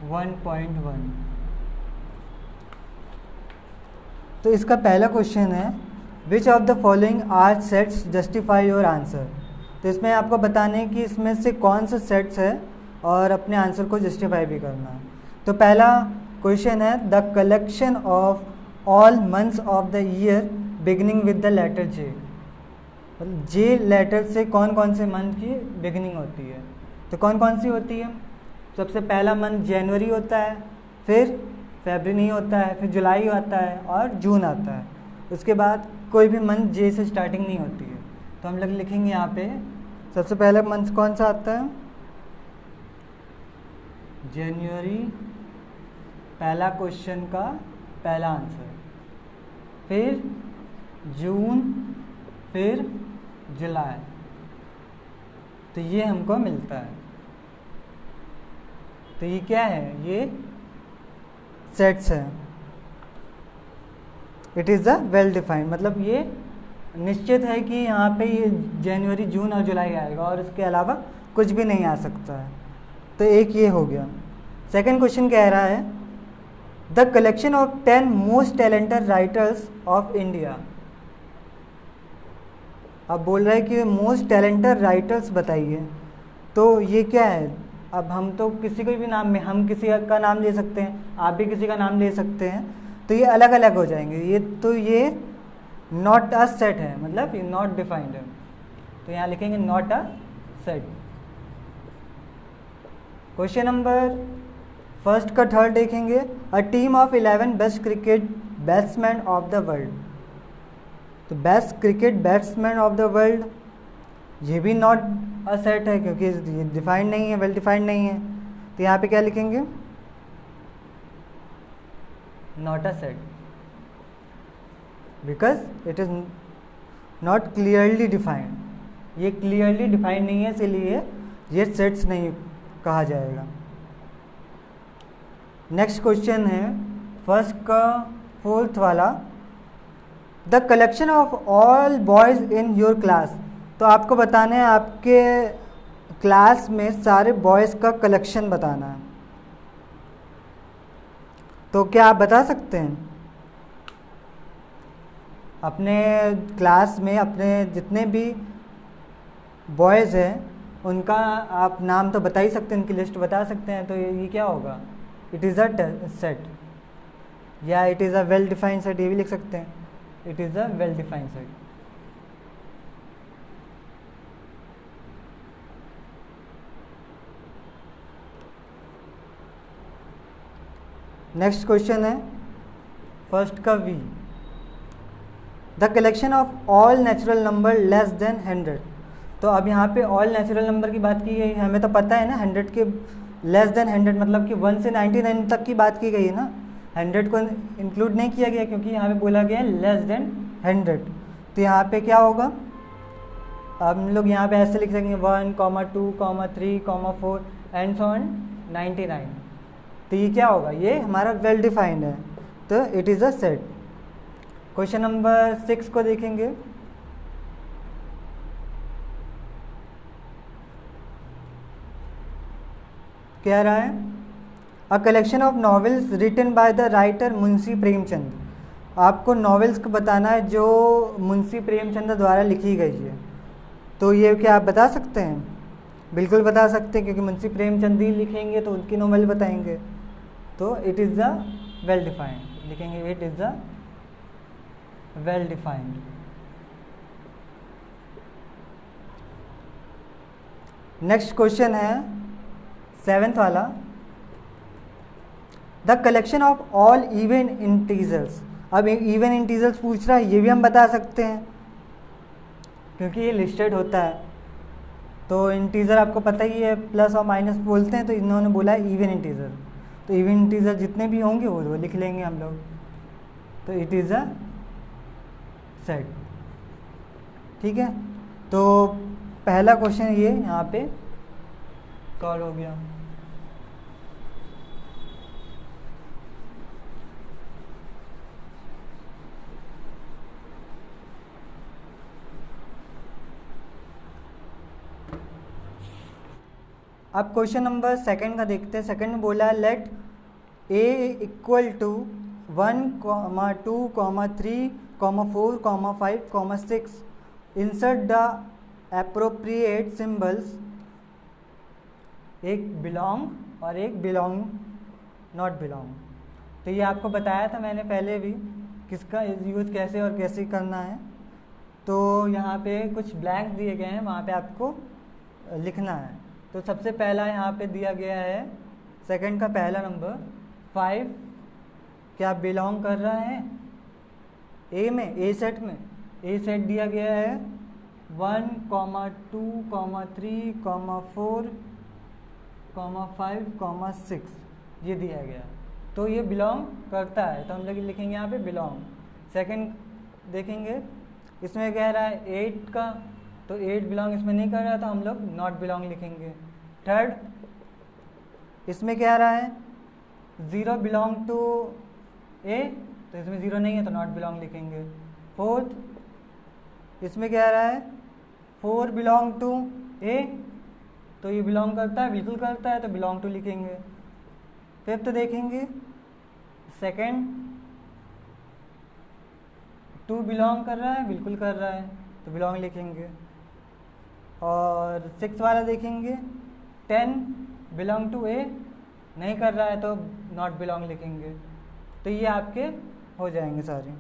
1.1। तो इसका पहला क्वेश्चन है which of the following are sets justify your answer. तो इसमें आपको बताना है कि इसमें से कौन सा सेट्स है और अपने आंसर को जस्टिफाई भी करना है। तो पहला क्वेश्चन है the collection of all months of the year beginning with the letter J. J letter से कौन कौन से मंथ की बिगिनिंग होती है। तो कौन कौन सी होती है। सबसे पहला मंथ जनवरी होता है, फिर फरवरी नहीं होता है, फिर जुलाई आता है और जून आता है। उसके बाद कोई भी मंथ जे से स्टार्टिंग नहीं होती है। तो हम लोग लिखेंगे यहाँ पे सबसे पहला मंथ कौन सा आता है, जनवरी, पहला क्वेश्चन का पहला आंसर, फिर जून, फिर जुलाई। तो ये हमको मिलता है। तो ये क्या है, ये सेट्स है। It is a well defined, मतलब ये निश्चित है कि यहाँ पे ये जनवरी, जून और जुलाई आएगा और इसके अलावा कुछ भी नहीं आ सकता है। तो एक ये हो गया। सेकंड क्वेश्चन कह रहा है the collection of 10 most talented writers of India. अब बोल रहा है कि मोस्ट टैलेंटेड राइटर्स बताइए। तो ये क्या है, अब हम तो किसी को भी नाम में, हम किसी का नाम ले सकते हैं, आप भी किसी का नाम ले सकते हैं, तो ये अलग अलग हो जाएंगे। ये तो ये नॉट अ सेट है, मतलब ये नॉट डिफाइंड है। तो यहाँ लिखेंगे not a set. Question number first का थर्ड देखेंगे a team of 11 best cricket batsman of the world. तो best cricket batsman of the world, ये भी नॉट अ सेट है क्योंकि ये डिफाइंड नहीं है, वेल डिफाइंड नहीं है। तो यहाँ पे क्या लिखेंगे, not a set, because it is not clearly defined. ये क्लियरली डिफाइंड नहीं है, इसीलिए ये सेट्स नहीं कहा जाएगा। नेक्स्ट क्वेश्चन है फर्स्ट का फोर्थ वाला the collection of all boys in your class. तो आपको बताना है आपके क्लास में सारे बॉयज़ का कलेक्शन बताना है। तो क्या आप बता सकते हैं अपने क्लास में अपने जितने भी बॉयज़ हैं उनका आप नाम तो बता ही सकते हैं, उनकी लिस्ट बता सकते हैं। तो ये क्या होगा, इट इज़ अ सेट, या it is a well defined set, ये भी लिख सकते हैं। It is a well defined set. Next question है फर्स्ट का V the collection of all natural number less than 100। तो अब यहाँ पे ऑल नेचुरल नंबर की बात की गई है, हमें तो पता है ना 100 के लेस देन 100 मतलब कि 1 से 99 तक की बात की गई है ना, 100 को इंक्लूड नहीं किया गया क्योंकि यहाँ पे बोला गया है लेस देन 100। तो यहाँ पे क्या होगा, अब हम लोग यहाँ पे ऐसे लिख सकेंगे 1, 2, 3, 4 एंड सो ऑन 99। तो ये क्या होगा, ये हमारा वेल डिफाइंड है, तो it is a set. Question number 6 को देखेंगे। क्या रहा है a collection of novels written by the writer Munshi Premchand. आपको नॉवेल्स को बताना है जो मुंशी प्रेमचंद द्वारा लिखी गई है। तो ये क्या आप बता सकते हैं, बिल्कुल बता सकते हैं क्योंकि मुंशी प्रेमचंद ही लिखेंगे तो उनकी नॉवेल बताएंगे। तो it is the well defined, लिखेंगे it is the well defined. Next question है 7th वाला the collection of all even integers. अब इवन इंटीजर्स पूछ रहा है, ये भी हम बता सकते हैं क्योंकि ये लिस्टेड होता है। तो इंटीजर आपको पता ही है प्लस और माइनस बोलते हैं, तो इन्होंने बोला है इवन इंटीजर। तो इवन इंटीजर जितने भी होंगे वो लिख लेंगे हम लोग। तो इट इज़ अ सेट। ठीक है, तो पहला क्वेश्चन ये यहाँ पे सॉल्व हो गया। अब क्वेश्चन नंबर सेकंड का देखते हैं। सेकंड में बोला है let a equal to 1, 2, 3, 4, 5, 6 insert the appropriate symbols, एक बिलोंग और एक बिलोंग नॉट बिलोंग। तो ये आपको बताया था मैंने पहले भी किसका यूज़ कैसे और कैसे करना है। तो यहाँ पे कुछ ब्लैंक दिए गए हैं, वहाँ पे आपको लिखना है। तो सबसे पहला यहाँ पे दिया गया है सेकंड का पहला नंबर 5, क्या बिलोंग कर रहा है ए में, ए सेट में। ए सेट दिया गया है 1, 2, 3, 4, 5, 6 ये दिया गया, तो ये बिलोंग करता है, तो हम लोग लिखेंगे यहाँ पे बिलोंग। सेकंड देखेंगे, इसमें कह रहा है 8 का, तो 8 बिलोंग इसमें नहीं कर रहा, तो हम लोग नॉट बिलोंग लिखेंगे। थर्ड इसमें कह रहा है 0 बिलोंग टू ए, तो इसमें 0 नहीं है तो नॉट बिलोंग लिखेंगे। फोर्थ इसमें कह रहा है 4 बिलोंग टू ए, तो ये बिलोंग करता है, बिल्कुल करता है, तो बिलोंग टू लिखेंगे। फिफ्थ देखेंगे सेकंड 2 बिलोंग कर रहा है, बिल्कुल कर रहा है, तो बिलोंग लिखेंगे। और 6 वाला देखेंगे 10 बिलोंग टू ए, नहीं कर रहा है तो नॉट बिलोंग लिखेंगे। तो ये आपके हो जाएंगे सारे।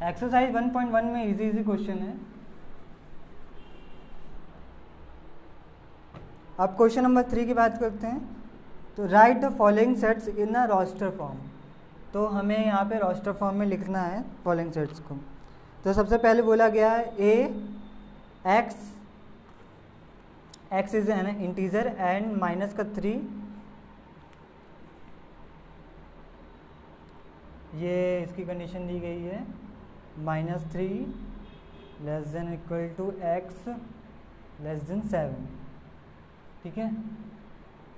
एक्सरसाइज 1.1 में इजी क्वेश्चन है। अब क्वेश्चन नंबर 3 की बात करते हैं। तो write the following sets in a roster form. तो हमें यहाँ पे रोस्टर फॉर्म में लिखना है फॉलोइंग सेट्स को। तो सबसे पहले बोला गया है a x is an integer and minus का 3, ये इसकी कंडीशन दी गई है -3 less than equal to x less than 7, ठीक है।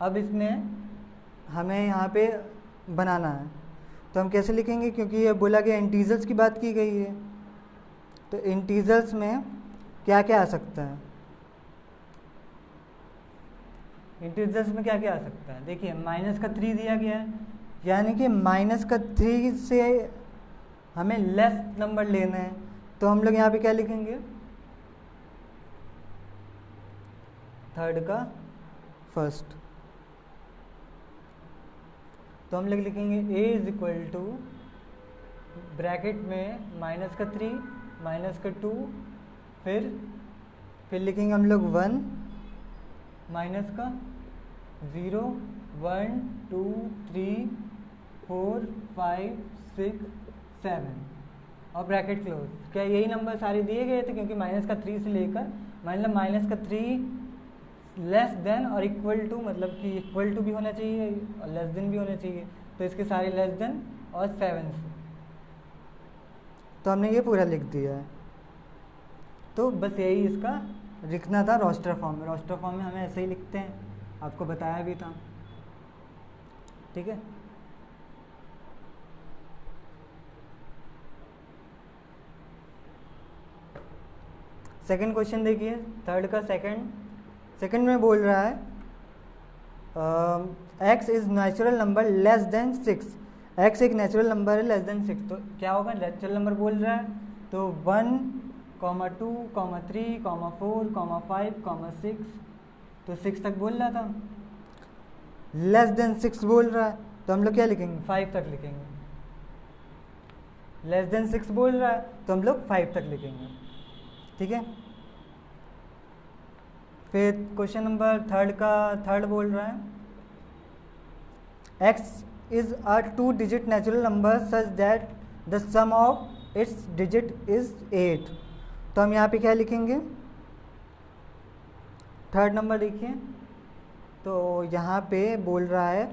अब इसमें हमें यहाँ पे बनाना है, तो हम कैसे लिखेंगे, क्योंकि ये बोला गया इंटीजर्स की बात की गई है, तो इंटीजर्स में क्या क्या आ सकता है, इंटीजर्स में क्या क्या आ सकता है। देखिए माइनस का 3 दिया गया है, यानी कि माइनस का 3 से हमें लेस नंबर लेना है, तो हम लोग यहाँ पे क्या लिखेंगे, थर्ड का फर्स्ट। तो हम लोग लिखेंगे a is equal to bracket में माइनस का 3 माइनस का 2, फिर लिखेंगे हम लोग 1 माइनस का 0 1 2 3 4 5 6 7 और ब्रैकेट क्लोज। क्या यही नंबर सारे दिए गए थे, क्योंकि माइनस का 3 से लेकर मतलब माइनस का 3 लेस देन और इक्वल टू, मतलब कि इक्वल टू भी होना चाहिए और लेस देन भी होना चाहिए, तो इसके सारे लेस देन और 7 से, तो हमने ये पूरा लिख दिया है। तो बस यही इसका लिखना था रोस्टर फॉर्म में। रोस्टर फॉर्म में हमें ऐसे ही लिखते हैं, आपको बताया भी था, ठीक है। सेकंड क्वेश्चन देखिए, थर्ड का सेकंड में बोल रहा है x is natural number less then 6। x एक नेचुरल नंबर है लेस देन 6, तो क्या होगा, नेचुरल नंबर बोल रहा है, तो 1, 2, 3, 4, 5, 6, तो 6 तक बोल रहा था, लेस देन 6 बोल रहा है, तो हम लोग क्या लिखेंगे, 5 तक लिखेंगे। लेस देन 6 बोल रहा है तो हम लोग 5 तक लिखेंगे, ठीक है। फिर क्वेश्चन नंबर थर्ड बोल रहा है x is a 2 digit natural number such that the sum of its digit is 8। तो हम यहाँ पे क्या लिखेंगे, थर्ड नंबर देखिए, तो यहाँ पे बोल रहा है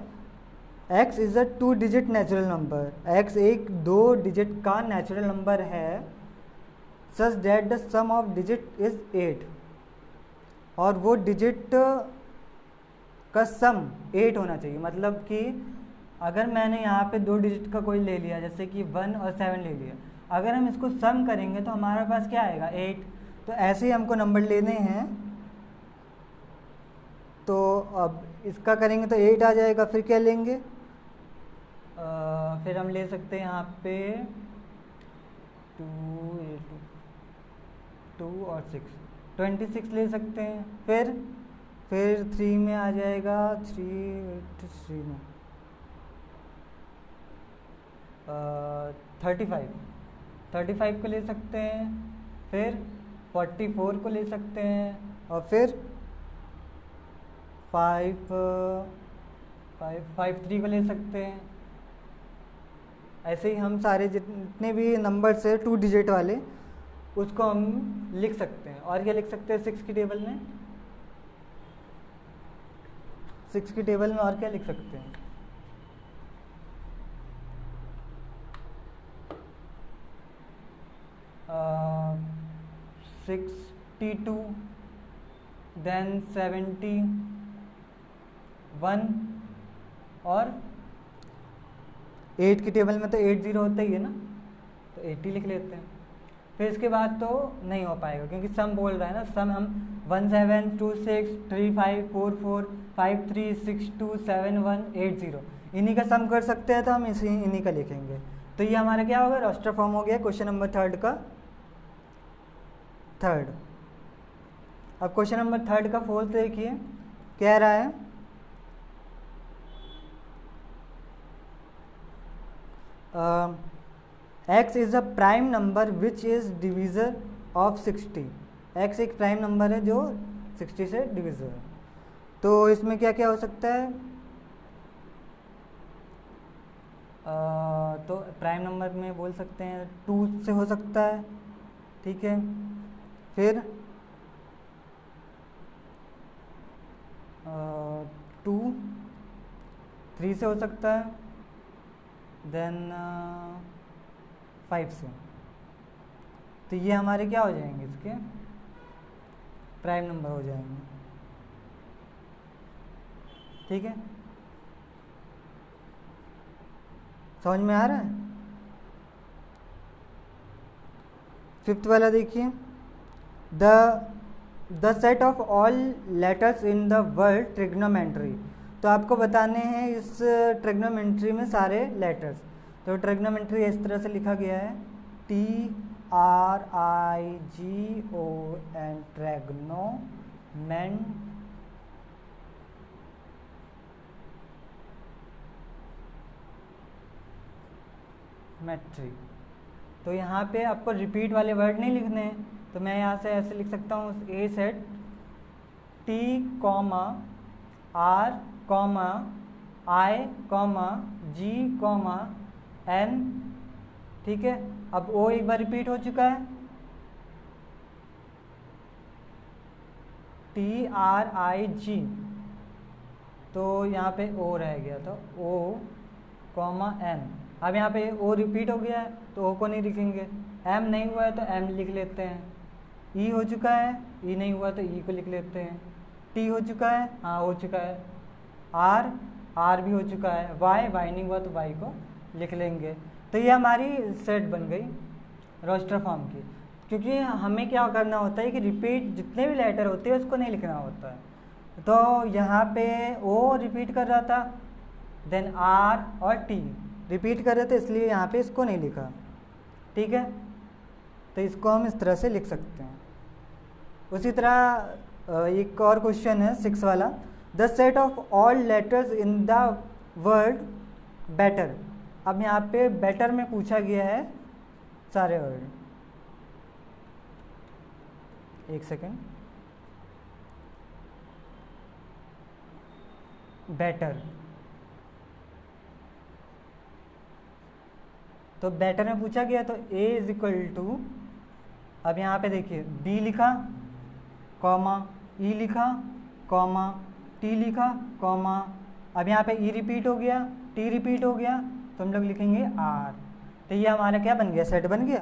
x is a 2 digit natural number, x एक 2 डिजिट का नेचुरल नंबर है, such that the sum of digit is 8, और वो डिजिट का सम 8 होना चाहिए। मतलब कि अगर मैंने यहाँ पे 2 डिजिट का कोई ले लिया, जैसे कि 1 और 7 ले लिया, अगर हम इसको सम करेंगे तो हमारे पास क्या आएगा 8। तो ऐसे ही हमको नंबर लेने हैं। तो अब इसका करेंगे तो 8 आ जाएगा। फिर क्या लेंगे, फिर हम ले सकते हैं यहाँ पे 2 और 6, 26 ले सकते हैं। फिर 3 में आ जाएगा 3 में 35 को ले सकते हैं। फिर 44 को ले सकते हैं और फिर 53 को ले सकते हैं। ऐसे ही हम सारे जितने भी नंबर्स है 2 डिजिट वाले उसको हम लिख सकते हैं। और क्या लिख सकते हैं 6 की टेबल में, 6 की टेबल में और क्या लिख सकते हैं, uh, 62 देन 71 और 8 की टेबल में तो 80 होता ही है ना, तो 80 लिख लेते हैं। फिर इसके बाद तो नहीं हो पाएगा क्योंकि सम बोल रहा है ना। सम हम 1726354453627180 इन्हीं का सम कर सकते हैं, तो हम इन्हीं का लिखेंगे। तो ये हमारा क्या होगा, रोस्टर फॉर्म हो गया क्वेश्चन नंबर 3 का। अब क्वेश्चन नंबर 3 का 4th देखिए, कह रहा है x is a prime number which is divisor of 60। x एक प्राइम नंबर है जो 60 से डिविजर है। तो इसमें क्या क्या हो सकता है, तो प्राइम नंबर में बोल सकते हैं 2 से हो सकता है, ठीक है। फिर 2 3 से हो सकता है, देन 5 से। तो ये हमारे क्या हो जाएंगे, इसके प्राइम नंबर हो जाएंगे, ठीक है। समझ में आ रहा है। 5th वाला देखिए, the set of all letters in the word trigonometry. तो आपको बताने हैं इस ट्रिग्नोमेट्री में सारे लेटर्स। तो ट्रिग्नोमेट्री इस तरह से लिखा गया है TRIGON ट्रिग्नोमेट्री। तो यहाँ पे आपको रिपीट वाले वर्ड नहीं लिखने हैं, तो मैं यहाँ से ऐसे लिख सकता हूँ ए set T, R, I, G, N, ठीक है। अब O एक बार रिपीट हो चुका है, TRIG, तो यहाँ पे O रह गया, तो O, N। अब यहाँ पे O रिपीट हो गया है तो O को नहीं लिखेंगे। M नहीं हुआ है तो M लिख लेते हैं। E हो चुका है, E नहीं हुआ तो E को लिख लेते हैं। T हो चुका है, हाँ हो चुका है। R भी हो चुका है। Y नहीं हुआ तो Y को लिख लेंगे। तो ये हमारी सेट बन गई रोस्टर फॉर्म की। क्योंकि हमें क्या करना होता है कि रिपीट जितने भी लेटर होते हैं उसको नहीं लिखना होता है। तो यहाँ पे O रिपीट कर रहा था, देन R और T रिपीट कर रहे थे, इसलिए यहाँ पे इसको नहीं लिखा, ठीक है। तो इसको हम इस तरह से लिख सकते हैं। उसी तरह एक और क्वेश्चन है 6 वाला, the set of all letters in the word better. अब यहाँ पे बेटर में पूछा गया है सारे वर्ड। एक सेकेंड, बेटर, तो बेटर में पूछा गया तो A इज इक्वल टू, अब यहाँ पे देखिए B लिखा, कॉमा, E लिखा, कॉमा, T लिखा, कॉमा, अब यहाँ पे E रिपीट हो गया, T रिपीट हो गया, तो हम लोग लिखेंगे R। तो ये हमारा क्या बन गया, सेट बन गया।